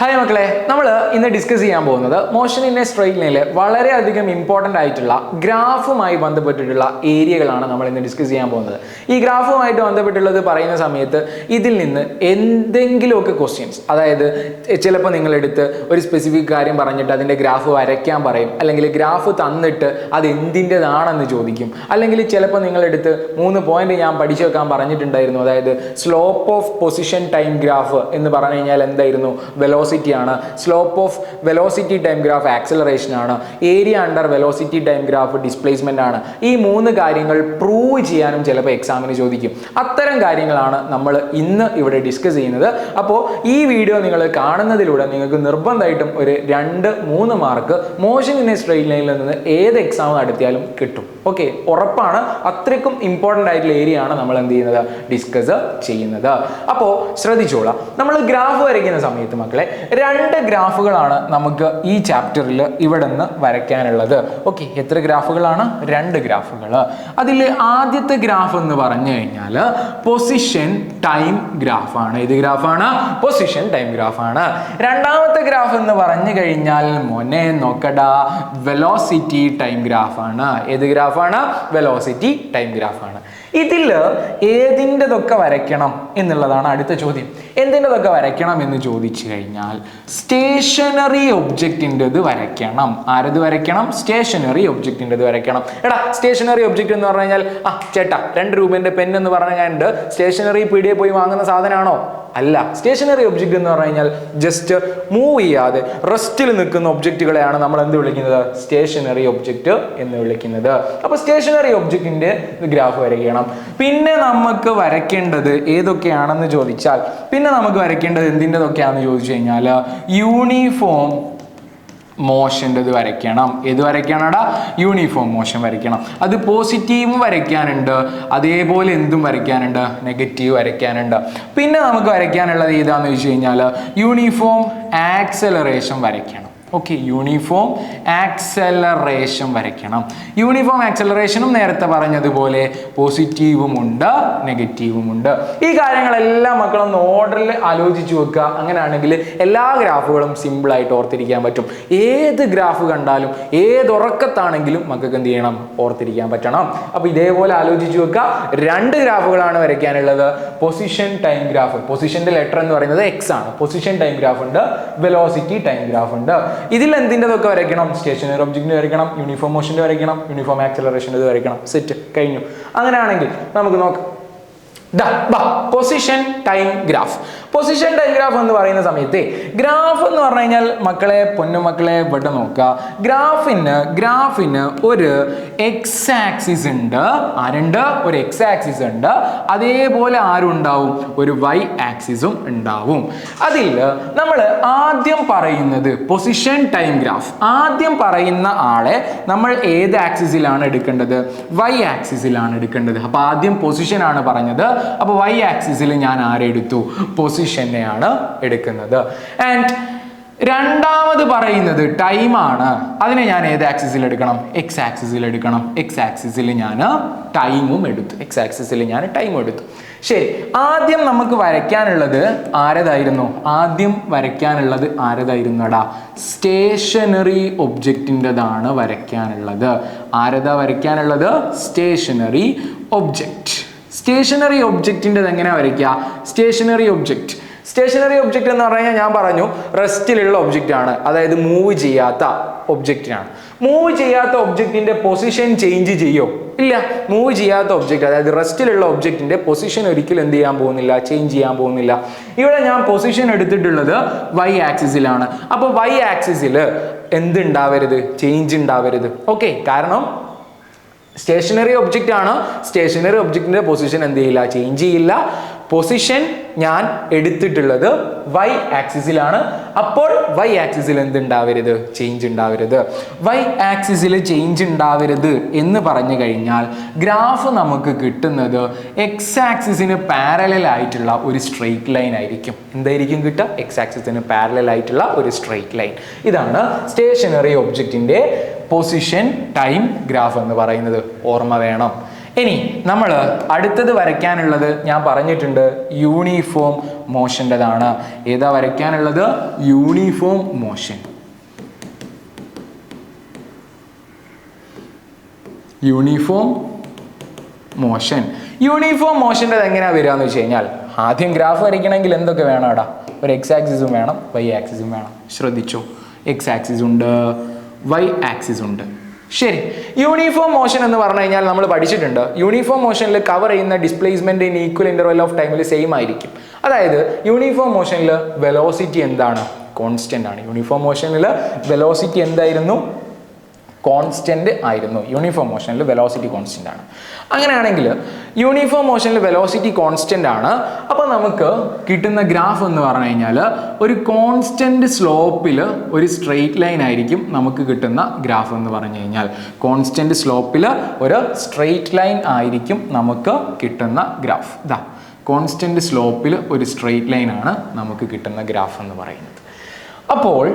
Hi മക്കളെ, നമ്മൾ ഇന്ന് ഡിസ്കസ് ചെയ്യാൻ പോകുന്നത് മോഷൻ ഇൻ എ സ്ട്രെയിറ്റ് ലൈനിൽ വളരെയധികം ഇമ്പോർട്ടൻ്റ് ആയിട്ടുള്ള ഗ്രാഫുമായി ബന്ധപ്പെട്ടിട്ടുള്ള ഏരിയകളാണ് നമ്മൾ ഇന്ന് ഡിസ്കസ് ചെയ്യാൻ പോകുന്നത്. ഈ ഗ്രാഫുമായിട്ട് ബന്ധപ്പെട്ടുള്ളത് പറയുന്ന സമയത്ത് ഇതിൽ നിന്ന് എന്തെങ്കിലുമൊക്കെ ക്വസ്റ്റ്യൻസ്, അതായത് ചിലപ്പോൾ നിങ്ങളെടുത്ത് ഒരു സ്പെസിഫിക് കാര്യം പറഞ്ഞിട്ട് അതിൻ്റെ ഗ്രാഫ് വരയ്ക്കാൻ പറയും, അല്ലെങ്കിൽ ഗ്രാഫ് തന്നിട്ട് അത് എന്തിൻ്റെതാണെന്ന് ചോദിക്കും, അല്ലെങ്കിൽ ചിലപ്പോൾ നിങ്ങളെടുത്ത് 3 പോയിന്റ് ഞാൻ പഠിച്ചു വെക്കാൻ പറഞ്ഞിട്ടുണ്ടായിരുന്നു. അതായത് slope of position time graph എന്ന് പറഞ്ഞു കഴിഞ്ഞാൽ എന്തായിരുന്നു? വെലോസിറ്റി ആണ്. Slope of velocity time graph acceleration ആണ്. Area under velocity time graph displacement ആണ്. ഈ 3 കാര്യങ്ങൾ പ്രൂവ് ചെയ്യാനും ചിലപ്പോൾ എക്സാമിന് ചോദിക്കും. അത്തരം കാര്യങ്ങളാണ് നമ്മൾ ഇന്ന് ഇവിടെ ഡിസ്കസ് ചെയ്യുന്നത്. അപ്പോൾ ഈ വീഡിയോ നിങ്ങൾ കാണുന്നതിലൂടെ നിങ്ങൾക്ക് നിർബന്ധമായിട്ടും ഒരു 2-3 mark motion in A straight ലൈനിൽ നിന്ന് ഏത് എക്സാം നടത്തിയാലും കിട്ടും. ഓക്കെ, ഉറപ്പാണ്. അത്രയ്ക്കും ഇമ്പോർട്ടൻ്റ് ആയിട്ടുള്ള ഏരിയ ആണ് നമ്മൾ എന്ത് ചെയ്യുന്നത്, ഡിസ്കസ് ചെയ്യുന്നത്. അപ്പോൾ ശ്രദ്ധിച്ചോളാം, നമ്മൾ ഗ്രാഫ് വരയ്ക്കുന്ന സമയത്ത് മക്കളെ 2 ഗ്രാഫുകളാണ് നമുക്ക് ഈ ചാപ്റ്ററിൽ ഇവിടെ നിന്ന് വരയ്ക്കാനുള്ളത്. ഓക്കെ, എത്ര ഗ്രാഫുകളാണ്? 2 ഗ്രാഫുകൾ. അതിൽ ആദ്യത്തെ ഗ്രാഫ് എന്ന് പറഞ്ഞു കഴിഞ്ഞാൽ പൊസിഷൻ ടൈം ഗ്രാഫാണ്. ഇത് ഗ്രാഫാണ് പൊസിഷൻ ടൈം ഗ്രാഫാണ്. രണ്ടാമത്തെ ഗ്രാഫ് എന്ന് പറഞ്ഞു കഴിഞ്ഞാൽ മോനെ നോക്കടാ, വെലോസിറ്റി ടൈം ഗ്രാഫാണ്. ഏത് ഗ്രാഫാണ്? Velocity time ഗ്രാഫാണ്. ഇതിൽ ഏതിൻ്റെതൊക്കെ വരയ്ക്കണം എന്നുള്ളതാണ് അടുത്ത ചോദ്യം. എന്തിൻ്റെതൊക്കെ വരയ്ക്കണം എന്ന് ചോദിച്ചു കഴിഞ്ഞാൽ സ്റ്റേഷനറി ഒബ്ജക്റ്റിൻ്റെത് വരയ്ക്കണം. ആരത് വരയ്ക്കണം? സ്റ്റേഷനറി ഒബ്ജക്റ്റിൻ്റെത് വരയ്ക്കണം. എടാ, സ്റ്റേഷനറി ഒബ്ജക്റ്റ് എന്ന് പറഞ്ഞു കഴിഞ്ഞാൽ ചേട്ടാ 2 രൂപേൻ്റെ പെൻ എന്ന് പറഞ്ഞാൽ സ്റ്റേഷനറി പീടികയിൽ പോയി വാങ്ങുന്ന സാധനമാണോ? അല്ല. സ്റ്റേഷനറി ഒബ്ജക്റ്റ് എന്ന് പറഞ്ഞു കഴിഞ്ഞാൽ ജസ്റ്റ് മൂവ് ചെയ്യാതെ റെസ്റ്റിൽ നിൽക്കുന്ന ഒബ്ജക്റ്റുകളെയാണ് നമ്മൾ എന്ത് വിളിക്കുന്നത്? സ്റ്റേഷനറി ഒബ്ജക്റ്റ് എന്ന് വിളിക്കുന്നത്. അപ്പോൾ സ്റ്റേഷനറി ഒബ്ജക്റ്റിന്റെ ഗ്രാഫ് വരയ്ക്കണം. പിന്നെ നമുക്ക് വരയ്ക്കേണ്ടത് ഏതൊക്കെയാണെന്ന് ചോദിച്ചാൽ, എന്തിൻ്റെതൊക്കെയാണെന്ന് ചോദിച്ചു കഴിഞ്ഞാൽ യൂണിഫോം മോഷൻ്റെത് വരയ്ക്കണം. ഏത് വരയ്ക്കാനടാ? യൂണിഫോം മോഷൻ വരയ്ക്കണം. അത് പോസിറ്റീവും വരയ്ക്കാനുണ്ട്, അതേപോലെ എന്തും വരയ്ക്കാനുണ്ട്, നെഗറ്റീവ് വരയ്ക്കാനുണ്ട്. പിന്നെ നമുക്ക് വരയ്ക്കാനുള്ളത് ഏതാണെന്ന് ചോദിച്ചു കഴിഞ്ഞാൽ യൂണിഫോം ആക്സലറേഷൻ വരയ്ക്കണം. ഓക്കെ, യൂണിഫോം ആക്സലറേഷൻ വരയ്ക്കണം. യൂണിഫോം ആക്സലറേഷനും നേരത്തെ പറഞ്ഞതുപോലെ പോസിറ്റീവും ഉണ്ട്, നെഗറ്റീവും ഉണ്ട്. ഈ കാര്യങ്ങളെല്ലാം മക്കളൊന്ന് ഓർഡറിൽ ആലോചിച്ച് വെക്കുക. അങ്ങനെയാണെങ്കിൽ എല്ലാ ഗ്രാഫുകളും സിമ്പിളായിട്ട് ഓർത്തിരിക്കാൻ പറ്റും. ഏത് ഗ്രാഫ് കണ്ടാലും ഏതുറക്കത്താണെങ്കിലും മക്കൾക്ക് എന്ത് ചെയ്യണം? ഓർത്തിരിക്കാൻ പറ്റണം. അപ്പോൾ ഇതേപോലെ ആലോചിച്ച് വെക്കുക. 2 ഗ്രാഫുകളാണ് വരയ്ക്കാനുള്ളത്. പൊസിഷൻ ടൈം ഗ്രാഫ്, പൊസിഷന്റെ ലെറ്റർ എന്ന് പറയുന്നത് എക്സ് ആണ്. പൊസിഷൻ ടൈം ഗ്രാഫ് ഉണ്ട്, വെലോസിറ്റി ടൈം ഗ്രാഫ് ഉണ്ട്. ഇതിൽ എന്തിൻ്റെതൊക്കെ വരയ്ക്കണം? സ്റ്റേഷനറി ഒബ്ജക്റ്റിന് വരയ്ക്കണം, യൂണിഫോം മോഷൻ്റെ വരയ്ക്കണം, യൂണിഫോം ആക്സലറേഷൻ്റെ വരയ്ക്കണം. സെറ്റ്, കഴിഞ്ഞു. അങ്ങനെയാണെങ്കിൽ നമുക്ക് നോക്കാം. Position time graph. Position time graph എന്ന് പറയുന്ന സമയത്ത് ഗ്രാഫ് എന്ന് പറഞ്ഞു കഴിഞ്ഞാൽ മക്കളെ, പൊന്നുമക്കളെ ഇവിടെ നോക്കുക. ഗ്രാഫിന് ഒരു എക്സ് ആക്സിസ് ഉണ്ട്. ആരുണ്ട്? ഒരു എക്സ് ആക്സിസ് ഉണ്ട്. അതേപോലെ ആരുണ്ടാവും? ഒരു വൈ ആക്സിസും ഉണ്ടാവും. അതിൽ നമ്മൾ ആദ്യം പറയുന്നത് പൊസിഷൻ ടൈം ഗ്രാഫ്. ആദ്യം പറയുന്ന ആളെ നമ്മൾ ഏത് ആക്സിസിലാണ് എടുക്കേണ്ടത്? വൈ ആക്സിസിലാണ് എടുക്കേണ്ടത്. അപ്പൊ ആദ്യം പൊസിഷൻ ആണ് പറഞ്ഞത്. അപ്പൊ വൈ ആക്സിസിൽ ഞാൻ ആരെടുത്തു? പൊസിഷനെയാണ് എടുക്കുന്നത്. ആൻഡ് രണ്ടാമത് പറയുന്നത് ടൈം ആണ്. അതിനെ ഞാൻ ഏത് ആക്സിസിൽ എടുക്കണം? എക്സ് ആക്സിസിൽ എടുക്കണം. എക്സ് ആക്സിസിൽ ഞാൻ ടൈമും എടുത്തു. ശരി, ആദ്യം നമുക്ക് വരയ്ക്കാനുള്ളത് ആരതായിരുന്നു? ആരതായിരുന്നടാ? സ്റ്റേഷനറി ഒബ്ജക്റ്റിൻ്റെതാണ് വരയ്ക്കാനുള്ളത്. ആരതാ വരയ്ക്കാനുള്ളത്? Stationary object. സ്റ്റേഷനറി ഒബ്ജക്റ്റിൻ്റെത് എങ്ങനെയാ വരയ്ക്കുക? സ്റ്റേഷനറി ഒബ്ജക്റ്റ് എന്ന് പറഞ്ഞാൽ ഞാൻ പറഞ്ഞു റെസ്റ്റിലുള്ള ഒബ്ജക്റ്റ് ആണ്. അതായത് മൂവ് ചെയ്യാത്ത ഒബ്ജക്റ്റിനാണ്. മൂവ് ചെയ്യാത്ത ഒബ്ജക്റ്റിന്റെ പൊസിഷൻ ചേഞ്ച് ചെയ്യോ? ഇല്ല. മൂവ് ചെയ്യാത്ത ഒബ്ജക്റ്റ്, അതായത് റെസ്റ്റിലുള്ള ഒബ്ജക്റ്റിന്റെ പൊസിഷൻ ഒരിക്കലും എന്ത് ചെയ്യാൻ പോകുന്നില്ല? ചേഞ്ച് ചെയ്യാൻ പോകുന്നില്ല. ഇവിടെ ഞാൻ പൊസിഷൻ എടുത്തിട്ടുള്ളത് വൈ ആക്സിസിലാണ്. അപ്പൊ വൈ ആക്സിസിൽ എന്തുണ്ടാവരുത്? ചേഞ്ച് ഉണ്ടാവരുത്. ഓക്കെ, കാരണം സ്റ്റേഷനറി ഒബ്ജക്റ്റ് ആണ്. സ്റ്റേഷനറി ഒബ്ജക്റ്റിന്റെ പൊസിഷൻ എന്ത് ചെയ്യില്ല? ചേഞ്ച് ചെയ്യില്ല. പൊസിഷൻ ഞാൻ എടുത്തിട്ടുള്ളത് വൈ ആക്സിസിലാണ്. അപ്പോൾ വൈ ആക്സിസിൽ എന്തുണ്ടാവരുത്? ചേഞ്ച് ഉണ്ടാവരുത്. വൈ ആക്സിസിൽ ചേഞ്ച് ഉണ്ടാവരുത് എന്ന് പറഞ്ഞു കഴിഞ്ഞാൽ ഗ്രാഫ് നമുക്ക് കിട്ടുന്നത് എക്സ് ആക്സിസിന് പാരലൽ ആയിട്ടുള്ള ഒരു സ്ട്രെയിറ്റ് ലൈൻ ആയിരിക്കും. എന്തായിരിക്കും കിട്ടുക? എക്സ് ആക്സിസിന് പാരലൽ ആയിട്ടുള്ള ഒരു സ്ട്രെയിറ്റ് ലൈൻ. ഇതാണ് സ്റ്റേഷനറി ഒബ്ജക്റ്റിന്റെ പൊസിഷൻ ടൈം ഗ്രാഫ് എന്ന് പറയുന്നത്. ഓർമ്മ വേണം. ഇനി നമ്മൾ അടുത്തത് വരയ്ക്കാനുള്ളത് ഞാൻ പറഞ്ഞിട്ടുണ്ട് യൂണിഫോം മോഷൻ്റെതാണ്. ഏതാ വരയ്ക്കാനുള്ളത്? Uniform motion. Uniform motion. Uniform മോഷൻ്റെ എങ്ങനെയാണ് വരിക എന്ന് വെച്ച് കഴിഞ്ഞാൽ, ആദ്യം ഗ്രാഫ് വരയ്ക്കണമെങ്കിൽ എന്തൊക്കെ വേണം? അവിടെ ഒരു എക്സ് ആക്സിസും വേണം, വൈ ആക്സിസും വേണം. ശ്രദ്ധിച്ചോ, എക്സ് ആക്സിസ് ഉണ്ട്, വൈ ആക്സിസ് ഉണ്ട്. ശരി, യൂണിഫോം മോഷൻ എന്ന് പറഞ്ഞു കഴിഞ്ഞാൽ നമ്മൾ പഠിച്ചിട്ടുണ്ട്, യൂണിഫോം മോഷനിൽ കവർ ചെയ്യുന്ന displacement in equal interval of ടൈമിൽ സെയിം ആയിരിക്കും. അതായത് യൂണിഫോം മോഷനിൽ വെലോസിറ്റി എന്താണ്? കോൺസ്റ്റന്റ് ആണ്. യൂണിഫോം മോഷനിൽ വെലോസിറ്റി എന്തായിരുന്നു? കോൺസ്റ്റന്റ് ആയിരുന്നു. യൂണിഫോം മോഷനിൽ വെലോസിറ്റി കോൺസ്റ്റന്റ് ആണ്. അങ്ങനെയാണെങ്കിൽ യൂണിഫോം മോഷനിൽ വെലോസിറ്റി കോൺസ്റ്റന്റ് ആണ്. അപ്പോൾ നമുക്ക് കിട്ടുന്ന ഗ്രാഫ് എന്ന് പറഞ്ഞു കഴിഞ്ഞാൽ ഒരു കോൺസ്റ്റന്റ് സ്ലോപ്പിൽ ഒരു സ്ട്രെയിറ്റ് ലൈൻ ആയിരിക്കും നമുക്ക് കിട്ടുന്ന ഗ്രാഫ് എന്ന് പറഞ്ഞു കഴിഞ്ഞാൽ. കോൺസ്റ്റന്റ് സ്ലോപ്പിൽ ഒരു സ്ട്രെയിറ്റ് ലൈൻ ആയിരിക്കും നമുക്ക് കിട്ടുന്ന ഗ്രാഫ്. ഇതാ കോൺസ്റ്റന്റ് സ്ലോപ്പിൽ ഒരു സ്ട്രെയിറ്റ് ലൈൻ ആണ് നമുക്ക് കിട്ടുന്ന ഗ്രാഫ് എന്ന് പറയുന്നത്. അപ്പോൾ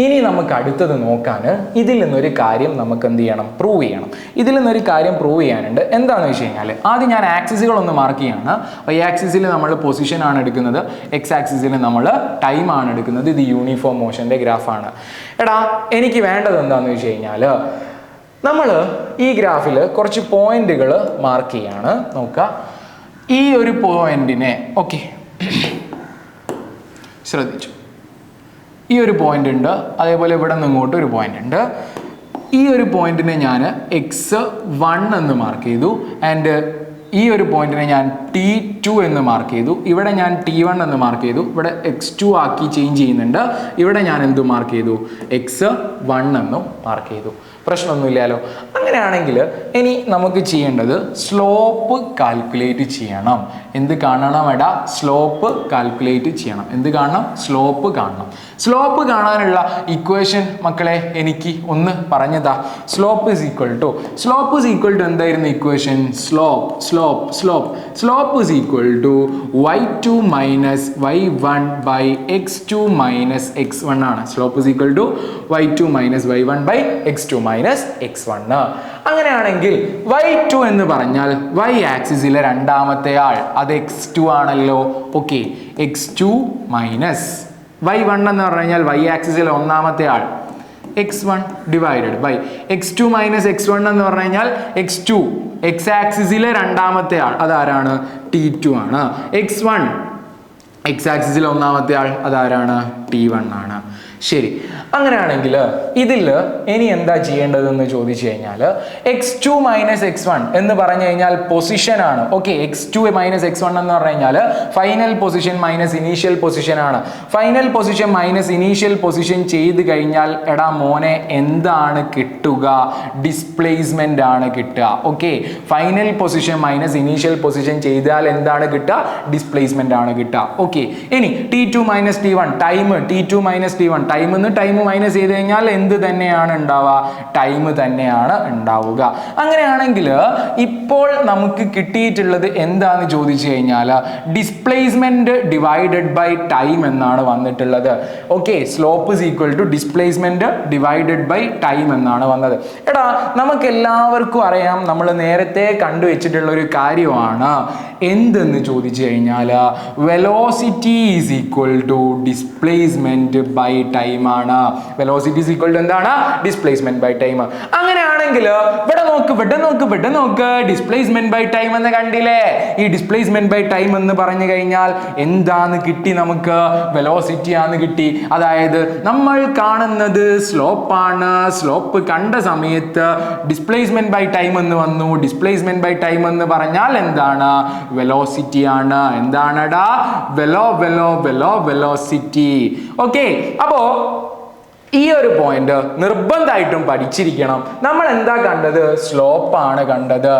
ഇനി നമുക്ക് അടുത്തത് നോക്കാൻ ഇതിൽ നിന്നൊരു കാര്യം നമുക്ക് എന്ത് ചെയ്യണം? പ്രൂവ് ചെയ്യണം. ഇതിൽ നിന്നൊരു കാര്യം പ്രൂവ് ചെയ്യാനുണ്ട്. എന്താണെന്ന് വെച്ച് കഴിഞ്ഞാൽ ആദ്യം ഞാൻ ആക്സിസുകളൊന്ന് മാർക്ക് ചെയ്യാണ്. വൈ ആക്സിസിൽ നമ്മൾ പൊസിഷൻ ആണ് എടുക്കുന്നത്, എക്സ് ആക്സിസിൽ നമ്മൾ ടൈം ആണ് എടുക്കുന്നത്. ഇത് യൂണിഫോം മോഷൻ്റെ ഗ്രാഫാണ്. എടാ എനിക്ക് വേണ്ടത് എന്താണെന്ന് വെച്ച് കഴിഞ്ഞാൽ നമ്മൾ ഈ ഗ്രാഫിൽ കുറച്ച് പോയിന്റുകൾ മാർക്ക് ചെയ്യാണ്. നോക്കുക, ഈ ഒരു പോയിന്റിനെ ഓക്കെ ശ്രദ്ധിച്ചു, ഈ ഒരു പോയിന്റ് ഉണ്ട്, അതേപോലെ ഇവിടെ നിന്ന് ഇങ്ങോട്ട് ഒരു പോയിന്റ് ഉണ്ട്. ഈ ഒരു പോയിന്റിനെ ഞാൻ x1 എന്ന് മാർക്ക് ചെയ്തു. ആൻഡ് ഈ ഒരു പോയിന്റിനെ ഞാൻ T2 എന്ന് മാർക്ക് ചെയ്തു. ഇവിടെ ഞാൻ T1 എന്ന് മാർക്ക് ചെയ്തു. ഇവിടെ x2 ആക്കി ചേഞ്ച് ചെയ്യുന്നുണ്ട്. ഇവിടെ ഞാൻ എന്തു മാർക്ക് ചെയ്തു? x1 എന്നും മാർക്ക് ചെയ്തു. പ്രശ്നമൊന്നുമില്ലല്ലോ. അങ്ങനെയാണെങ്കിൽ ഇനി നമുക്ക് ചെയ്യേണ്ടത് സ്ലോപ്പ് കാൽക്കുലേറ്റ് ചെയ്യണം. എന്ത് കാണണം എടാ? സ്ലോപ്പ് കാൽക്കുലേറ്റ് ചെയ്യണം. എന്ത് കാണണം? സ്ലോപ്പ് കാണണം. സ്ലോപ്പ് കാണാനുള്ള ഇക്വേഷൻ മക്കളെ എനിക്ക് ഒന്ന് പറഞ്ഞതാ. സ്ലോപ്പ് ഈസ് ഈക്വൽ ടു എന്തായിരുന്നു equation? Slope is equal to y2 minus y1 by x2 minus x1 ആണ്. Slope is equal to y2 minus y1 by x2 minus x1. അങ്ങനെയാണെങ്കിൽ y2 എന്ന് പറഞ്ഞാൽ y ആക്സിസിലെ രണ്ടാമത്തെ ആൾ, അത് x2 ആണല്ലോ. ഓക്കെ, x2 മൈനസ് y1 എന്ന് പറഞ്ഞു കഴിഞ്ഞാൽ y ആക്സിസിലെ ഒന്നാമത്തെ ആൾ x1 divided by x2 minus x1 എന്ന് പറഞ്ഞു കഴിഞ്ഞാൽ x2 x ആക്സിസിലെ രണ്ടാമത്തെ ആൾ, അതാരാണ്? T2 ആണ്. x1 x ആക്സിസിലെ ഒന്നാമത്തെ ആൾ, അതാരാണ്? T1 ആണ്. ശരി, അങ്ങനെയാണെങ്കിൽ ഇതിൽ ഇനി എന്താ ചെയ്യേണ്ടതെന്ന് ചോദിച്ചു കഴിഞ്ഞാൽ x2 മൈനസ് x1 എന്ന് പറഞ്ഞു കഴിഞ്ഞാൽ പൊസിഷൻ ആണ്. ഓക്കെ, x2 മൈനസ് x1 എന്ന് പറഞ്ഞു കഴിഞ്ഞാൽ final position minus initial position ആണ്. Final position minus initial position ചെയ്ത് കഴിഞ്ഞാൽ എടാ മോനെ എന്താണ് കിട്ടുക? ഡിസ്പ്ലേസ്മെന്റ് ആണ് കിട്ടുക. Okay, final position minus initial position ചെയ്താൽ എന്താണ് കിട്ടുക? ഡിസ്പ്ലേസ്മെന്റ് ആണ് കിട്ടുക. ഓക്കെ, ഇനി T2 minus T1 time, T2 minus T1 time എന്ന് ടൈം മൈനസ് ചെയ്ത് കഴിഞ്ഞാൽ എന്ത് തന്നെയാണ് ഉണ്ടാവുക? ടൈം തന്നെയാണ് ഉണ്ടാവുക. അങ്ങനെയാണെങ്കിൽ ഇപ്പോൾ നമുക്ക് കിട്ടിയിട്ടുള്ളത് എന്താന്ന് ചോദിച്ചു കഴിഞ്ഞാൽ ഡിസ്പ്ലേസ്മെന്റ് ഡിവൈഡഡ് ബൈ ടൈം എന്നാണ് വന്നിട്ടുള്ളത്. Okay, slope is equal to displacement divided by time എന്നാണ് വന്നത്. എടാ നമുക്ക് എല്ലാവർക്കും അറിയാം, നമ്മൾ നേരത്തെ കണ്ടുവച്ചിട്ടുള്ള ഒരു കാര്യമാണ്. എന്തെന്ന് ചോദിച്ചു കഴിഞ്ഞാൽ velocity is equal to displacement by time ആണ്. വെലോസിറ്റി ഈസ് ഈക്വൽ ടു എന്താണ്? Displacement by time. അങ്ങനെയാണെങ്കിൽ ഇവിടെ നോക്ക് ഡിസ്പ്ലേസ്മെന്റ് ബൈ ടൈം എന്ന് കണ്ടില്ലേ? ഈ ഡിസ്പ്ലേസ്മെന്റ് ബൈ ടൈം എന്ന് പറഞ്ഞു കഴിഞ്ഞാൽ എന്താന്ന് കിട്ടി? നമുക്ക് വെലോസിറ്റി ആണ് കിട്ടി. അതായത് നമ്മൾ കാണുന്നത് സ്ലോപ്പാണ്. സ്ലോപ്പ് കണ്ട സമയത്ത് ഡിസ്പ്ലേസ്മെന്റ് ബൈ ടൈം എന്ന് വന്നു. ഡിസ്പ്ലേസ്മെന്റ് ബൈ ടൈം എന്ന് പറഞ്ഞാൽ എന്താണ്? വെലോസിറ്റി ആണ്. എന്താണടാ? വെലോസിറ്റി. ഓക്കെ, അപ്പോ ഈ ഒരു പോയിന്റ് നിർബന്ധമായിട്ടും പഠിച്ചിരിക്കണം. നമ്മൾ എന്താ കണ്ടത്? സ്ലോപ്പാണ് കണ്ടത്.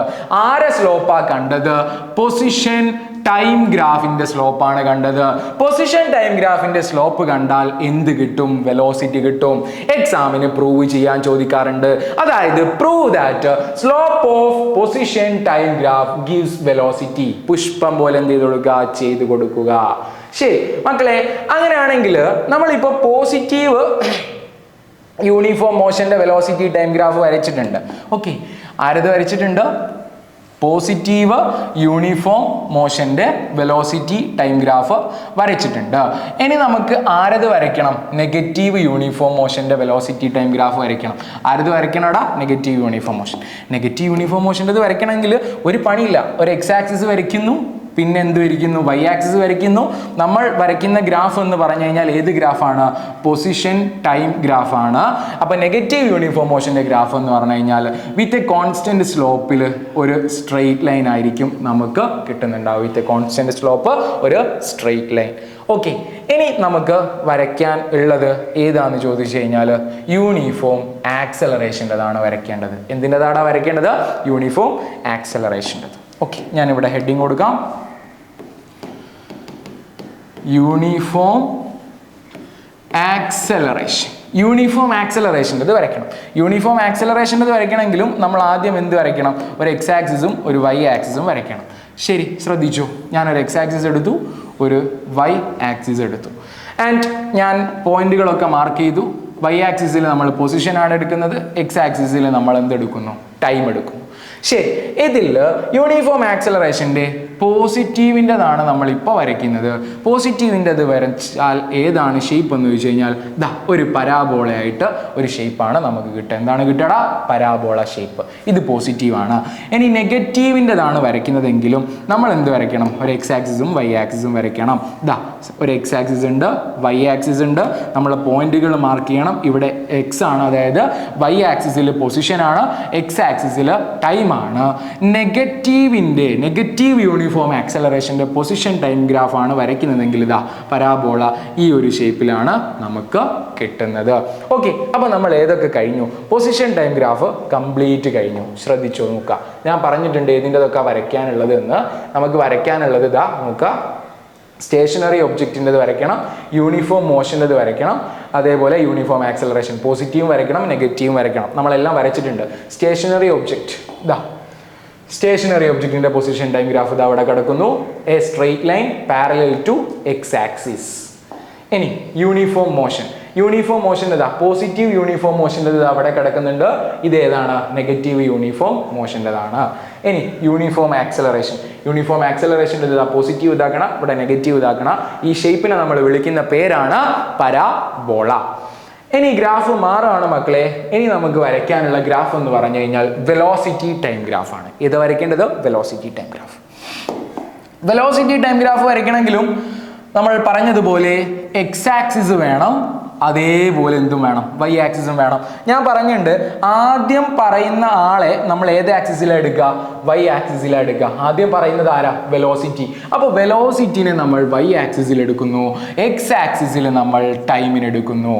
ആരെ സ്ലോപ്പാ കണ്ടത്? പൊസിഷൻ ടൈം ഗ്രാഫിന്റെ സ്ലോപ്പാണ് കണ്ടത്. പൊസിഷൻ ടൈം ഗ്രാഫിന്റെ സ്ലോപ്പ് കണ്ടാൽ എന്ത് കിട്ടും? വെലോസിറ്റി കിട്ടും. എക്സാമിന് പ്രൂവ് ചെയ്യാൻ ചോദിക്കാറുണ്ട്. അതായത് prove that slope of position time graph gives velocity. പുഷ്പം പോലെ എന്ത് ചെയ്ത് കൊടുക്കുക. ശരി മക്കളെ, അങ്ങനെയാണെങ്കിൽ നമ്മളിപ്പോൾ പോസിറ്റീവ് യൂണിഫോം മോഷന്റെ വെലോസിറ്റി ടൈം ഗ്രാഫ് വരച്ചിട്ടുണ്ട്. ഓക്കെ, ആരത് വരച്ചിട്ടുണ്ട്? പോസിറ്റീവ് യൂണിഫോം മോഷൻ്റെ വെലോസിറ്റി ടൈം ഗ്രാഫ് വരച്ചിട്ടുണ്ട്. ഇനി നമുക്ക് ആരത് വരയ്ക്കണം? നെഗറ്റീവ് യൂണിഫോം മോഷൻ്റെ വെലോസിറ്റി ടൈം ഗ്രാഫ് വരയ്ക്കണം. ആരത് വരയ്ക്കണടാ? Negative uniform motion. Negative uniform മോഷൻ്റെ ഇത് വരയ്ക്കണമെങ്കിൽ ഒരു പണിയില്ല. ഒരു എക്സ് ആക്സിസ് വരയ്ക്കുന്നു, പിന്നെ എന്ത് വരയ്ക്കുന്നു? വൈ ആക്സിസ് വരയ്ക്കുന്നു. നമ്മൾ വരയ്ക്കുന്ന ഗ്രാഫ് എന്ന് പറഞ്ഞു കഴിഞ്ഞാൽ ഏത് ഗ്രാഫാണ്? Position time ഗ്രാഫാണ്. അപ്പോൾ നെഗറ്റീവ് യൂണിഫോം മോഷൻ്റെ ഗ്രാഫ് എന്ന് പറഞ്ഞു കഴിഞ്ഞാൽ വിത്ത് എ കോൺസ്റ്റന്റ് സ്ലോപ്പിൽ ഒരു സ്ട്രെയിറ്റ് ലൈൻ ആയിരിക്കും നമുക്ക് കിട്ടുന്നുണ്ടാവും. വിത്ത് എ കോൺസ്റ്റന്റ് സ്ലോപ്പ് ഒരു സ്ട്രെയിറ്റ് ലൈൻ. ഓക്കെ, ഇനി നമുക്ക് വരയ്ക്കാൻ ഉള്ളത് ഏതാണെന്ന് ചോദിച്ചു കഴിഞ്ഞാൽ യൂണിഫോം ആക്സലറേഷൻ്റെതാണ് വരയ്ക്കേണ്ടത്. എന്തിൻ്റെതാണ് വരയ്ക്കേണ്ടത്? യൂണിഫോം ആക്സലറേഷൻ്റെത്. ഓക്കെ, ഞാനിവിടെ ഹെഡിങ് കൊടുക്കാം. Uniform acceleration. യൂണിഫോം ആക്സലറേഷൻ്റെ ഇത് വരയ്ക്കണം. യൂണിഫോം ആക്സലറേഷൻ്റെ ഇത് വരയ്ക്കണമെങ്കിലും നമ്മൾ ആദ്യം എന്ത് വരയ്ക്കണം? ഒരു എക്സ് ആക്സിസും ഒരു വൈ ആക്സിസും വരയ്ക്കണം. ശരി, ശ്രദ്ധിച്ചു. ഞാനൊരു എക്സ് ആക്സിസ് എടുത്തു, ഒരു വൈ ആക്സിസ് എടുത്തു. ആൻഡ് ഞാൻ പോയിന്റുകളൊക്കെ മാർക്ക് ചെയ്തു. വൈ ആക്സിസിൽ നമ്മൾ പൊസിഷനാണ് എടുക്കുന്നത്, എക്സ് ആക്സിസിൽ നമ്മൾ എന്തെടുക്കുന്നു? ടൈം എടുക്കുന്നു. ശരി, ഇതിൽ യൂണിഫോം ആക്സലറേഷൻ്റെ പോസിറ്റീവിൻ്റെതാണ് നമ്മളിപ്പോൾ വരയ്ക്കുന്നത്. പോസിറ്റീവിൻ്റെത് വരച്ചാൽ ഏതാണ് ഷേപ്പ് എന്ന് ചോദിച്ചു കഴിഞ്ഞാൽ ദാ ഒരു പരാബോളയായിട്ട് ഒരു ഷേപ്പാണ് നമുക്ക് കിട്ടുക. എന്താണ് കിട്ടുക? Parabola shape. ഇത് പോസിറ്റീവാണ്. ഇനി നെഗറ്റീവിൻ്റെതാണ് വരയ്ക്കുന്നതെങ്കിലും നമ്മൾ എന്ത് വരയ്ക്കണം? ഒരു എക്സ് ആക്സിസും വൈ ആക്സിസും വരയ്ക്കണം. ദാ ഒരു എക്സ് ആക്സിസ് ഉണ്ട്, വൈ ആക്സിസ് ഉണ്ട്. നമ്മൾ പോയിന്റുകൾ മാർക്ക് ചെയ്യണം. ഇവിടെ എക്സ് ആണ്, അതായത് വൈ ആക്സിസിൽ പൊസിഷനാണ്, എക്സ് ആക്സിസിൽ ടൈമാണ്. നെഗറ്റീവ് യൂണിഫോം ആക്സലറേഷൻ്റെ പൊസിഷൻ ടൈം ഗ്രാഫാണ് വരയ്ക്കുന്നതെങ്കിൽ ഇതാ പരാബോള ഈ ഒരു ഷേപ്പിലാണ് നമുക്ക് കിട്ടുന്നത്. ഓക്കെ, അപ്പോൾ നമ്മൾ ഏതൊക്കെ കഴിഞ്ഞു? പൊസിഷൻ ടൈം ഗ്രാഫ് കംപ്ലീറ്റ് കഴിഞ്ഞു. ശ്രദ്ധിച്ചു നോക്കുക, ഞാൻ പറഞ്ഞിട്ടുണ്ട് ഏതിൻ്റെതൊക്കെ വരയ്ക്കാനുള്ളത് എന്ന്. നമുക്ക് വരയ്ക്കാനുള്ളത് ഇതാ നോക്കുക. സ്റ്റേഷനറി ഒബ്ജക്റ്റിൻ്റെത് വരയ്ക്കണം, യൂണിഫോം മോഷൻ്റെത് വരയ്ക്കണം, അതേപോലെ യൂണിഫോം ആക്സലറേഷൻ പോസിറ്റീവും വരയ്ക്കണം, നെഗറ്റീവും വരയ്ക്കണം. നമ്മളെല്ലാം വരച്ചിട്ടുണ്ട്. സ്റ്റേഷനറി ഒബ്ജക്റ്റ് ഇതാ, സ്റ്റേഷനറി ഒബ്ജക്റ്റിൻ്റെ പൊസിഷൻ ടൈം ഗ്രാഫ് ഇതാ അവിടെ കിടക്കുന്നു. A straight line parallel to X axis. ഇനി യൂണിഫോം മോഷൻ ഇതാ പോസിറ്റീവ് യൂണിഫോം മോഷൻ്റെ ഇത് അവിടെ കിടക്കുന്നുണ്ട്. ഇത് ഏതാണ്? നെഗറ്റീവ് യൂണിഫോം മോഷൻ്റെതാണ്. ഇനി യൂണിഫോം ആക്സലറേഷൻ്റെ ഇതാ പോസിറ്റീവ് ഇതാക്കണം, ഇവിടെ നെഗറ്റീവ് ഇതാക്കണം. ഈ ഷേപ്പിനെ നമ്മൾ വിളിക്കുന്ന പേരാണ് പരാബോള. ഇനി ഗ്രാഫ് മാറാണ് മക്കളെ. ഇനി നമുക്ക് വരയ്ക്കാനുള്ള ഗ്രാഫ് എന്ന് പറഞ്ഞു കഴിഞ്ഞാൽ വെലോസിറ്റി ടൈം ഗ്രാഫാണ്. ഇത് വരയ്ക്കേണ്ടത് velocity time graph. Velocity time graph വരയ്ക്കണമെങ്കിലും നമ്മൾ പറഞ്ഞതുപോലെ എക്സ് ആക്സിസ് വേണം, അതേപോലെ എന്തും വേണം, വൈ ആക്സിസും വേണം. ഞാൻ പറഞ്ഞിട്ടുണ്ട് ആദ്യം പറയുന്ന ആളെ നമ്മൾ ഏത് ആക്സിസിലാണ് എടുക്കുക? വൈ ആക്സിസിലാണ് എടുക്കുക. ആദ്യം പറയുന്നത് ആരാ? വെലോസിറ്റി. അപ്പോൾ വെലോസിറ്റിനെ നമ്മൾ വൈ ആക്സിസിൽ എടുക്കുന്നു, എക്സ് ആക്സിസിൽ നമ്മൾ ടൈമിന് എടുക്കുന്നു.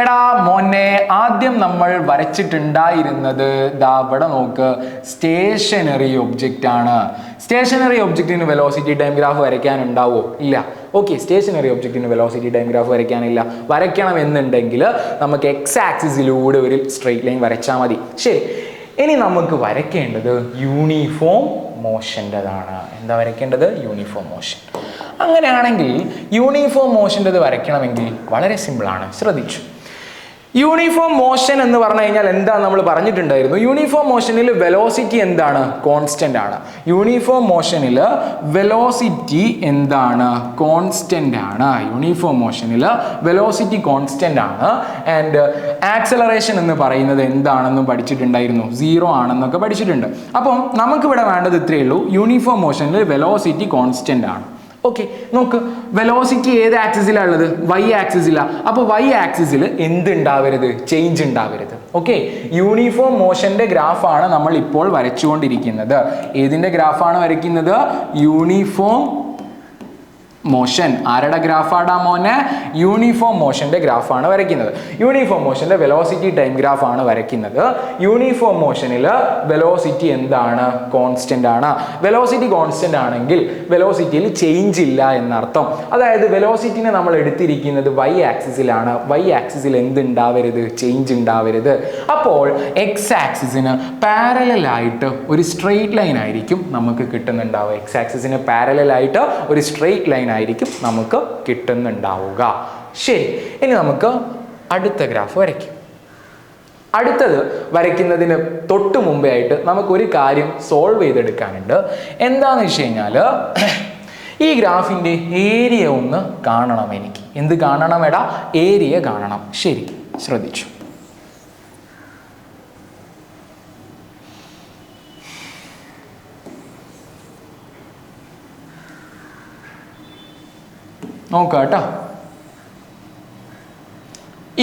എടാ മോനെ, ആദ്യം നമ്മൾ വരച്ചിട്ടുണ്ടായിരുന്നത് ദാ ഇവിടെ നോക്ക്, സ്റ്റേഷനറി ഒബ്ജക്റ്റ് ആണ്. സ്റ്റേഷനറി ഒബ്ജക്റ്റിന് വെലോസിറ്റി ടൈം ഗ്രാഫ് വരയ്ക്കാനുണ്ടാവോ? ഇല്ല. ഓക്കെ, സ്റ്റേഷനറി ഒബ്ജക്റ്റിന് വെലോസിറ്റി ടൈം ഗ്രാഫ് വരയ്ക്കാനില്ല. വരയ്ക്കണമെന്നുണ്ടെങ്കിൽ നമുക്ക് എക്സ് ആക്സിസിലൂടെ ഒരു സ്ട്രെയിറ്റ് ലൈൻ വരച്ചാൽ മതി. ശരി, ഇനി നമുക്ക് വരയ്ക്കേണ്ടത് യൂണിഫോം മോഷൻ്റെതാണ്. എന്താ വരയ്ക്കേണ്ടത്? Uniform motion. അങ്ങനെയാണെങ്കിൽ യൂണിഫോം മോഷൻ്റെത് വരയ്ക്കണമെങ്കിൽ വളരെ സിമ്പിളാണ്. ശ്രദ്ധിച്ചു. യൂണിഫോം മോഷൻ എന്ന് പറഞ്ഞു കഴിഞ്ഞാൽ എന്താ നമ്മൾ പറഞ്ഞിട്ടുണ്ടായിരുന്നു? യൂണിഫോം മോഷനിൽ വെലോസിറ്റി എന്താണ്? കോൺസ്റ്റന്റ് ആണ്. യൂണിഫോം മോഷനിൽ വെലോസിറ്റി എന്താണ്? കോൺസ്റ്റന്റ് ആണ്. യൂണിഫോം മോഷനിൽ വെലോസിറ്റി കോൺസ്റ്റന്റ് ആണ്. ആൻഡ് ആക്സലറേഷൻ എന്ന് പറയുന്നത് എന്താണെന്നും പഠിച്ചിട്ടുണ്ടായിരുന്നു. 0 ആണെന്നൊക്കെ പഠിച്ചിട്ടുണ്ട്. അപ്പം നമുക്കിവിടെ വേണ്ടത് ഇത്രയേ ഉള്ളൂ. യൂണിഫോം മോഷനിൽ വെലോസിറ്റി കോൺസ്റ്റന്റ് ആണ്. ഓക്കെ, നോക്ക്, വെലോസിറ്റി ഏത് ആക്സിസിലാണ് ഉള്ളത്? വൈ ആക്സിസിലാണ്. അപ്പോൾ വൈ ആക്സിസിൽ എന്തുണ്ടാവരുത്? ചേഞ്ച് ഉണ്ടാവരുത്. ഓക്കെ, യൂണിഫോം മോഷന്റെ ഗ്രാഫാണ് നമ്മൾ ഇപ്പോൾ വരച്ചുകൊണ്ടിരിക്കുന്നത്. ഏതിൻ്റെ ഗ്രാഫാണ് വരയ്ക്കുന്നത്? Uniform motion. ആരുടെ ഗ്രാഫാടാ മോനെ? യൂണിഫോം മോഷന്റെ ഗ്രാഫാണ് വരയ്ക്കുന്നത്. യൂണിഫോം മോഷന്റെ വെലോസിറ്റി ടൈം ഗ്രാഫാണ് വരയ്ക്കുന്നത്. യൂണിഫോം മോഷനിൽ വെലോസിറ്റി എന്താണ്? കോൺസ്റ്റന്റ് ആണ്. വെലോസിറ്റി കോൺസ്റ്റന്റ് ആണെങ്കിൽ വെലോസിറ്റിയിൽ ചേഞ്ച് ഇല്ല എന്നർത്ഥം. അതായത് വെലോസിറ്റിനെ നമ്മൾ എടുത്തിരിക്കുന്നത് വൈ ആക്സിസിലാണ്. വൈ ആക്സിസിൽ എന്തുണ്ടാവരുത്? ചേഞ്ച് ഉണ്ടാവരുത്. അപ്പോൾ എക്സ് ആക്സിസിന് പാരലലായിട്ട് ഒരു സ്ട്രെയിറ്റ് ലൈൻ ആയിരിക്കും നമുക്ക് കിട്ടുന്നുണ്ടാവുക. എക്സ് ആക്സിസിന് പാരലലായിട്ട് ഒരു സ്ട്രെയിറ്റ് ലൈൻ ആയിരിക്കും നമുക്ക് കിട്ടുന്നുണ്ടാവുക. ശരി, ഇനി നമുക്ക് അടുത്ത ഗ്രാഫ് വരയ്ക്കും. അടുത്തത് വരയ്ക്കുന്നതിന് തൊട്ട് മുമ്പേ ആയിട്ട് നമുക്കൊരു കാര്യം സോൾവ് ചെയ്തെടുക്കാനുണ്ട്. എന്താണെന്ന് വെച്ച് കഴിഞ്ഞാൽ ഈ ഗ്രാഫിൻ്റെ ഏരിയ ഒന്ന് കാണണം. എനിക്ക് എന്ത് കാണണം എടാ? ഏരിയ കാണണം. ശരി, ശ്രദ്ധിച്ചു. നോക്കാം കേട്ടോ.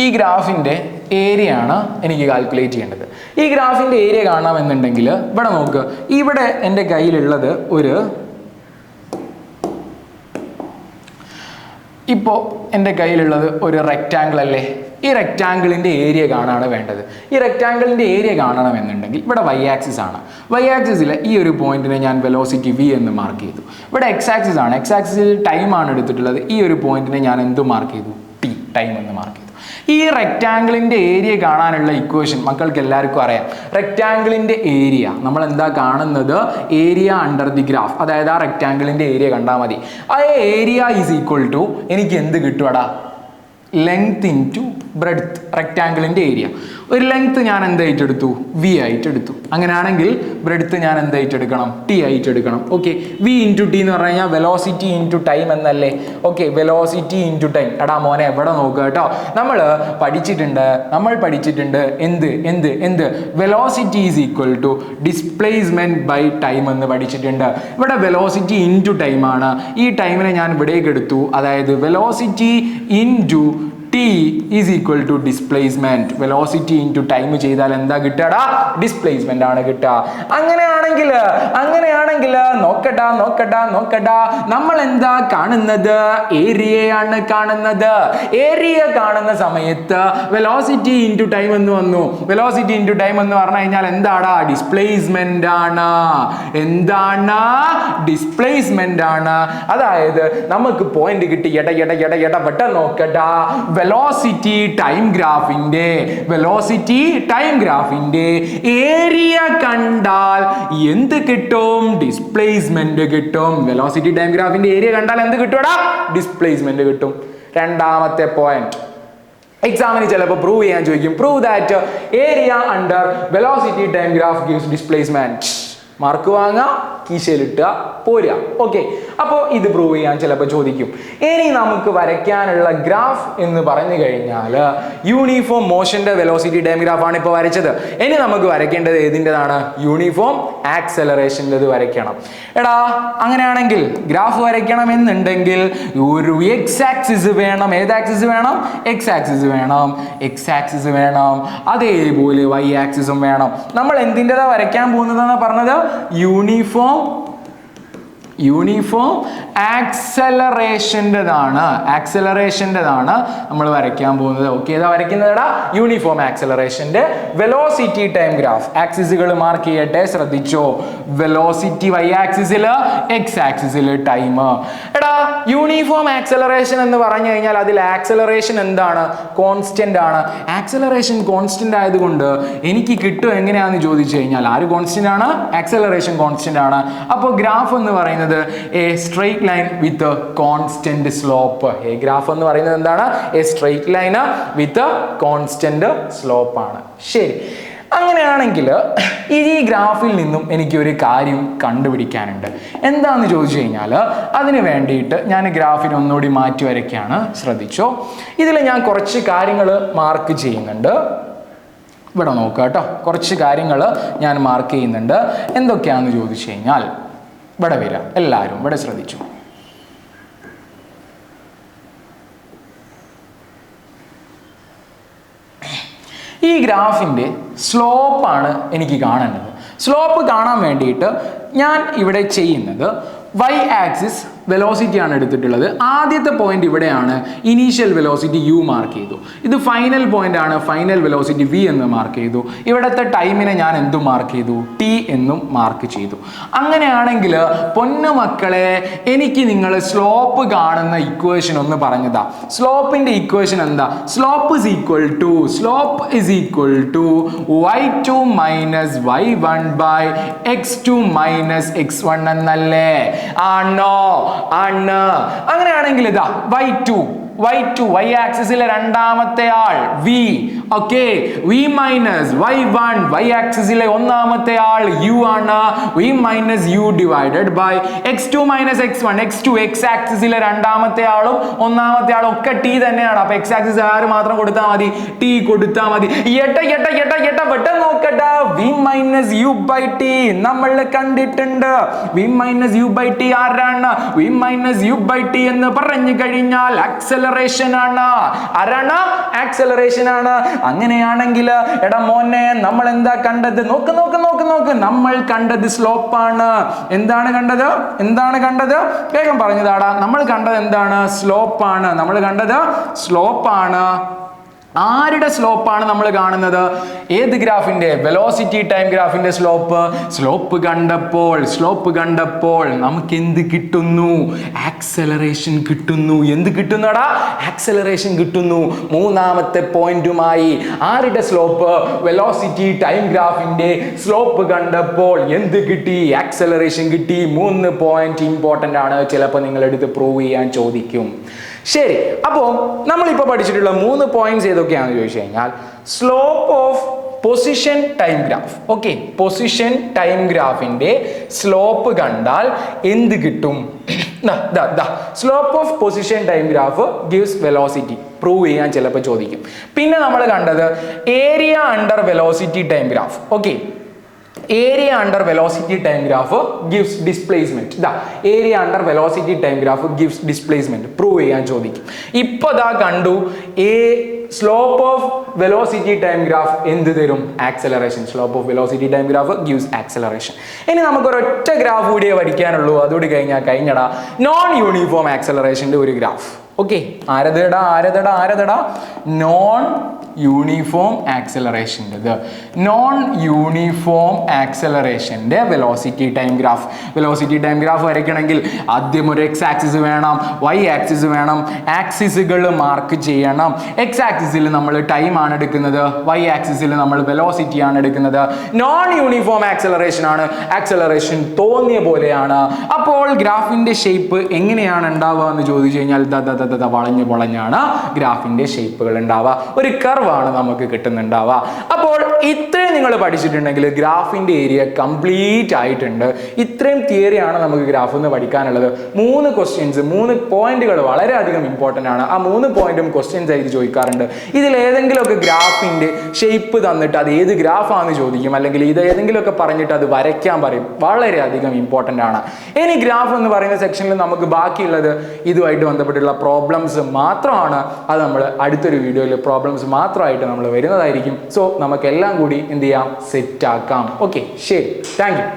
ഈ ഗ്രാഫിൻ്റെ ഏരിയ ആണ് എനിക്ക് കാൽക്കുലേറ്റ് ചെയ്യേണ്ടത്. ഈ ഗ്രാഫിൻ്റെ ഏരിയ കാണാമെന്നുണ്ടെങ്കിൽ ഇവിടെ നോക്ക്. ഇവിടെ എൻ്റെ കയ്യിലുള്ളത് ഇപ്പോൾ എൻ്റെ കയ്യിലുള്ളത് ഒരു റെക്റ്റാങ്കിൾ അല്ലേ? ഈ റെക്റ്റാങ്കിളിൻ്റെ ഏരിയ കാണാനാണ് വേണ്ടത്. ഈ റെക്റ്റാങ്കിളിൻ്റെ ഏരിയ കാണണമെന്നുണ്ടെങ്കിൽ ഇവിടെ വൈ ആക്സിസ് ആണ്. വൈ ആക്സിസിൽ ഈ ഒരു പോയിന്റിനെ ഞാൻ വെലോസിറ്റി വി എന്ന് മാർക്ക് ചെയ്തു. ഇവിടെ എക്സ് ആക്സിസ് ആണ്. എക്സ് ആക്സിസിൽ ടൈമാണ് എടുത്തിട്ടുള്ളത്. ഈ ഒരു പോയിന്റിനെ ഞാൻ എന്ത് മാർക്ക് ചെയ്തു? ടി, ടൈം എന്ന് മാർക്ക് ചെയ്തു. ഈ റെക്റ്റാങ്കിളിൻ്റെ ഏരിയ കാണാനുള്ള ഇക്വേഷൻ മക്കൾക്ക് എല്ലാവർക്കും അറിയാം. റെക്റ്റാങ്കിളിൻ്റെ ഏരിയ നമ്മൾ എന്താ കാണുന്നത്? Area under the graph. അതായത് ആ റെക്റ്റാങ്കിളിൻ്റെ ഏരിയ കണ്ടാൽ മതി. ആ ഏരിയ ഈസ് ഈക്വൽ ടു എനിക്ക് എന്ത് കിട്ടുവാടാ? Length into breadth. റെക്റ്റാങ്കിളിൻ്റെ ഏരിയ ഒരു ലെങ്ത് ഞാൻ എന്തായിട്ട് എടുത്തു? വി ആയിട്ട് എടുത്തു. അങ്ങനെയാണെങ്കിൽ ബ്രെഡ്ത്ത് ഞാൻ എന്തായിട്ട് എടുക്കണം? ടി ആയിട്ട് എടുക്കണം. ഓക്കെ, വി ഇൻറ്റു ടി എന്ന് പറഞ്ഞു കഴിഞ്ഞാൽ വെലോസിറ്റി ഇൻറ്റു ടൈം എന്നല്ലേ? Okay, velocity into time. എടാ മോനെ എവിടെ നോക്കുക കേട്ടോ. നമ്മൾ പഠിച്ചിട്ടുണ്ട് എന്ത് velocity is equal to displacement by time എന്ന് പഠിച്ചിട്ടുണ്ട്. ഇവിടെ വെലോസിറ്റി ഇൻറ്റു ടൈമാണ്. ഈ ടൈമിനെ ഞാൻ ഇവിടേക്ക് എടുത്തു. അതായത് velocity into T is equal to displacement. Velocity into time ചെയ്താൽ എന്താ കിട്ടുകടാ? ഡിസ്പ്ലേസ്മെന്റ് ആണ് കിട്ടുക. അങ്ങനെയാണെങ്കിൽ നോക്കട്ടാ നമ്മൾ എന്താ കാണുന്നത്? ഏരിയയാണ് കാണുന്നത്. ഏരിയ കാണുന്ന സമയത്ത് വെലോസിറ്റി ഇൻറ്റു ടൈം എന്ന് വന്നു. വെലോസിറ്റി ഇൻറ്റു ടൈം എന്ന് പറഞ്ഞു കഴിഞ്ഞാൽ എന്താടാ? ഡിസ്പ്ലേസ്മെന്റ് ആണ്. എന്താണ്? ഡിസ്പ്ലേസ്മെന്റ് ആണ്. അതായത് നമുക്ക് പോയിന്റ് കിട്ടി. പെട്ടെന്ന് നോക്കട്ടാ. വെലോസിറ്റി ടൈം ഗ്രാഫിന്റെ ഏരിയ കണ്ടാൽ എന്ത് കിട്ടും? ഡിസ്പ്ലേസ്മെന്റ് കിട്ടും. വെലോസിറ്റി ടൈം ഗ്രാഫിന്റെ ഏരിയ കണ്ടാൽ എന്ത് കിട്ടും? ഡിസ്പ്ലേസ്മെന്റ് കിട്ടും. രണ്ടാമത്തെ പോയിന്റ് എക്സാമിന് ചിലപ്പോൾ പ്രൂവ് ചെയ്യാൻ ചോദിക്കും. Prove that area under velocity time graph gives displacement. Mark വാങ്ങുക, കീശയിലിട്ടുക, പോരുക. ഓക്കെ, അപ്പോൾ ഇത് പ്രൂവ് ചെയ്യാൻ ചിലപ്പോൾ ചോദിക്കും. ഇനി നമുക്ക് വരയ്ക്കാനുള്ള ഗ്രാഫ് എന്ന് പറഞ്ഞു കഴിഞ്ഞാൽ യൂണിഫോം മോഷന്റെ വെലോസിറ്റി ടൈം ഗ്രാഫ് ആണ് ഇപ്പോൾ വരച്ചത്. ഇനി നമുക്ക് വരയ്ക്കേണ്ടത് ഏതിൻ്റെതാണ്? യൂണിഫോം ആക്സലറേഷൻ്റെത് വരയ്ക്കണം. എടാ അങ്ങനെയാണെങ്കിൽ ഗ്രാഫ് വരയ്ക്കണം എന്നുണ്ടെങ്കിൽ ഒരു എക്സ് ആക്സിസ് വേണം. ഏത് ആക്സിസ് വേണം? എക്സ് ആക്സിസ് വേണം. എക്സ് ആക്സിസ് വേണം. അതേപോലെ വൈ ആക്സിസും വേണം. നമ്മൾ എന്തിൻ്റെതാ വരയ്ക്കാൻ പോകുന്നതെന്ന് പറഞ്ഞത്? യൂണിഫോം ആക്സലറേഷൻ്റെതാണ് നമ്മൾ വരയ്ക്കാൻ പോകുന്നത്. ഓക്കെ, ഏതാ വരയ്ക്കുന്നതെടാ? യൂണിഫോം ആക്സലറേഷൻ്റെ വെലോസിറ്റി ടൈം ഗ്രാഫ്. ആക്സിസുകൾ മാർക്ക് ചെയ്യട്ടെ, ശ്രദ്ധിച്ചോ. വെലോസിറ്റി വൈ ആക്സിസിൽ, എക്സ് ആക്സിസിൽ ടൈം. എടാ യൂണിഫോം ആക്സലറേഷൻ എന്ന് പറഞ്ഞു കഴിഞ്ഞാൽ അതിൽ ആക്സലറേഷൻ എന്താണ്? കോൺസ്റ്റന്റ് ആണ്. ആക്സലറേഷൻ കോൺസ്റ്റന്റ് ആയതുകൊണ്ട് എനിക്ക് കിട്ടും എങ്ങനെയാണെന്ന് ചോദിച്ചു കഴിഞ്ഞാൽ ആര് കോൺസ്റ്റന്റ് ആണ്? ആക്സലറേഷൻ കോൺസ്റ്റന്റ് ആണ്. അപ്പോൾ ഗ്രാഫ് എന്ന് പറയുന്നത് A straight line with constant slope. A graph എന്ന് പറയുന്നത് എന്താണ്? A straight line with constant slope ആണ്. ശരി, അങ്ങനെയാണെങ്കിൽ ഈ ഗ്രാഫിൽ നിന്നും എനിക്കൊരു കാര്യം കണ്ടുപിടിക്കാനുണ്ട്. എന്താണെന്ന് ചോദിച്ചു കഴിഞ്ഞാൽ അതിന് വേണ്ടിയിട്ട് ഞാൻ ഗ്രാഫിനെ ഒന്നുകൂടി മാറ്റി വരയ്ക്കുകയാണ്. ശ്രദ്ധിച്ചോ, ഇതിൽ ഞാൻ കുറച്ച് കാര്യങ്ങൾ മാർക്ക് ചെയ്യുന്നുണ്ട്. ഇവിടെ നോക്കുക കേട്ടോ. കുറച്ച് കാര്യങ്ങൾ ഞാൻ മാർക്ക് ചെയ്യുന്നുണ്ട്. എന്തൊക്കെയാണെന്ന് ചോദിച്ചു കഴിഞ്ഞാൽ ഇവിടെ വരാം. എല്ലാവരും ഇവിടെ ശ്രദ്ധിച്ചു. ഈ ഗ്രാഫിൻ്റെ സ്ലോപ്പാണ് എനിക്ക് കാണേണ്ടത്. സ്ലോപ്പ് കാണാൻ വേണ്ടിയിട്ട് ഞാൻ ഇവിടെ ചെയ്യുന്നത് വൈ ആക്സിസ് വെലോസിറ്റി ആണ് എടുത്തിട്ടുള്ളത്. ആദ്യത്തെ പോയിന്റ് ഇവിടെയാണ്. ഇനീഷ്യൽ വെലോസിറ്റി യു മാർക്ക് ചെയ്തു. ഇത് ഫൈനൽ പോയിന്റ് ആണ്. ഫൈനൽ വെലോസിറ്റി വി എന്ന് മാർക്ക് ചെയ്തു. ഇവിടുത്തെ ടൈമിനെ ഞാൻ എന്തും മാർക്ക് ചെയ്തു? ടി എന്നും മാർക്ക് ചെയ്തു. അങ്ങനെയാണെങ്കിൽ പൊന്നു മക്കളെ, എനിക്ക് നിങ്ങൾ സ്ലോപ്പ് കാണുന്ന ഇക്വേഷൻ ഒന്ന് പറഞ്ഞതാ. സ്ലോപ്പിന്റെ ഇക്വേഷൻ എന്താ? Slope is equal to y2 minus y1 by x2 minus x1 എന്നല്ലേ? ആണോ? ആണ്. അങ്ങനെയാണെങ്കിൽ ഇതാ y2 y2 y ആക്സിസിലെ രണ്ടാമത്തെ ആൾ v. Okay, v minus y1 y ആക്സിസിലെ ഒന്നാമത്തെ ആൾ u ആണ്. v minus u divided by x2 minus x1 x2 x ആക്സിസിലെ രണ്ടാമത്തെ ആളും ഒന്നാമത്തെ ആളും ഒക്കെ t തന്നെയാണ്. അപ്പൊ x ആക്സിസ് ആര് മാത്രം കൊടുത്താൽ മതി? t കൊടുത്താൽ മതി. വെട്ടം നോക്കട്ടെ. v minus u by t നമ്മൾ കണ്ടിട്ടുണ്ട്. v minus u by t ആരാണ്? v minus u by t എന്ന് പറഞ്ഞു കഴിഞ്ഞാൽ ആക്സലറേഷൻ ആണ്. ആരാണ്? ആക്സലറേഷൻ ആണ്. അങ്ങനെയാണെങ്കിൽ എടാ മോനെ നമ്മൾ എന്താ കണ്ടത്? നോക്ക് നമ്മൾ കണ്ടത് സ്ലോപ്പ് ആണ്. എന്താണ് കണ്ടത്? വേഗം പറഞ്ഞതാടാ. നമ്മൾ കണ്ടത് എന്താണ്? സ്ലോപ്പ് ആണ്. നമ്മൾ കണ്ടത് സ്ലോപ്പ് ആണ്. ആരുടെ സ്ലോപ്പാണ് നമ്മൾ കാണുന്നത്? ഏത് ഗ്രാഫിന്റെ? വെലോസിറ്റി ടൈം ഗ്രാഫിന്റെ സ്ലോപ്പ് കണ്ടപ്പോൾ നമുക്ക് എന്ത് കിട്ടുന്നു? ആക്സലറേഷൻ കിട്ടുന്നു. എന്ത് കിട്ടുന്നടാ? ആക്സലറേഷൻ കിട്ടുന്നു. മൂന്നാമത്തെ പോയിന്റുമായി ആരുടെ സ്ലോപ്പ്? വെലോസിറ്റി ടൈം ഗ്രാഫിന്റെ സ്ലോപ്പ് കണ്ടപ്പോൾ എന്ത് കിട്ടി? ആക്സലറേഷൻ കിട്ടി. 3 പോയിന്റ് ഇമ്പോർട്ടന്റ് ആണ്. ചിലപ്പോൾ നിങ്ങളെടുത്ത് പ്രൂവ് ചെയ്യാൻ ചോദിക്കും. ശരി, അപ്പോൾ നമ്മളിപ്പോൾ പഠിച്ചിട്ടുള്ള 3 പോയിന്റ്സ് ഏതൊക്കെയാണെന്ന് ചോദിച്ചു കഴിഞ്ഞാൽ slope of position time graph. Okay, position time ഗ്രാഫിന്റെ സ്ലോപ്പ് കണ്ടാൽ എന്ത് കിട്ടും? Slope of position time graph gives velocity. Prove ചെയ്യാൻ ചിലപ്പോൾ ചോദിക്കും. പിന്നെ നമ്മൾ കണ്ടത് area under velocity time graph. Okay, area under velocity time graph gives displacement. Area under velocity time graph gives displacement. Prove ചെയ്യാൻ ചോദിക്കും. ഇപ്പൊ ദാ കണ്ടു slope of velocity time graph എന്ത് തരും? Acceleration. Slope of velocity time graph gives acceleration. ഇനി നമുക്ക് ഒരൊറ്റ ഗ്രാഫ് കൂടിയേ പഠിക്കാനുള്ളൂ. അതോട് കഴിഞ്ഞടാ നോൺ യൂണിഫോം ആക്സലറേഷന്റെ ഒരു ഗ്രാഫ്. ഓക്കെ, ആരതടാ നോൺ യൂണിഫോം ആക്സലറേഷൻ്റെ വെലോസിറ്റി ടൈം ഗ്രാഫ് വരയ്ക്കണമെങ്കിൽ ആദ്യം ഒരു എക്സ് ആക്സിസ് വേണം, വൈ ആക്സിസ് വേണം, ആക്സിസുകൾ മാർക്ക് ചെയ്യണം. എക്സ് ആക്സിസിൽ നമ്മൾ ടൈം ആണ് എടുക്കുന്നത്, വൈ ആക്സിസിൽ നമ്മൾ വെലോസിറ്റി ആണ് എടുക്കുന്നത്. നോൺ യൂണിഫോം ആക്സലറേഷൻ ആണ്. ആക്സലറേഷൻ തോന്നിയ പോലെയാണ്. അപ്പോൾ ഗ്രാഫിന്റെ ഷേപ്പ് എങ്ങനെയാണ് ഉണ്ടാവുക എന്ന് ചോദിച്ചു കഴിഞ്ഞാൽ വളഞ്ഞു പൊളഞ്ഞാണ് ഗ്രാഫിന്റെ ഷേപ്പുകൾ ഉണ്ടാവുക. ഒരു കർവാണ് നമുക്ക് കിട്ടുന്നുണ്ടാവുക. അപ്പോൾ ഇത്രയും നിങ്ങൾ പഠിച്ചിട്ടുണ്ടെങ്കിൽ ഗ്രാഫിന്റെ ഏരിയ കംപ്ലീറ്റ് ആയിട്ടുണ്ട്. ഇത്രയും തിയറിയാണ് നമുക്ക് ഗ്രാഫ് എന്ന് പഠിക്കാനുള്ളത്. 3 ക്വസ്റ്റ്യൻസ്, 3 പോയിന്റുകൾ വളരെയധികം ഇമ്പോർട്ടൻ്റ് ആണ്. ആ 3 പോയിന്റും ക്വസ്റ്റ്യൻസ് ആയിട്ട് ചോദിക്കാറുണ്ട്. ഇതിൽ ഏതെങ്കിലുമൊക്കെ ഗ്രാഫിന്റെ ഷേപ്പ് തന്നിട്ട് അത് ഏത് ഗ്രാഫാണെന്ന് ചോദിക്കും, അല്ലെങ്കിൽ ഇത് ഏതെങ്കിലുമൊക്കെ പറഞ്ഞിട്ട് അത് വരയ്ക്കാൻ പറയും. വളരെയധികം ഇമ്പോർട്ടൻ്റ് ആണ്. ഇനി ഗ്രാഫ് എന്ന് പറയുന്ന സെക്ഷനിൽ നമുക്ക് ബാക്കിയുള്ളത് ഇതുമായിട്ട് ബന്ധപ്പെട്ടുള്ള പ്രോബ്ലംസ് മാത്രമാണ്. അത് നമ്മൾ അടുത്തൊരു വീഡിയോയിൽ പ്രോബ്ലംസ് മാത്രമായിട്ട് നമ്മൾ വരുന്നതായിരിക്കും. സോ നമുക്കെല്ലാം കൂടി എന്ത് ചെയ്യാം? സെറ്റ് ആക്കാം. ഓക്കെ, ശരി, താങ്ക് യു.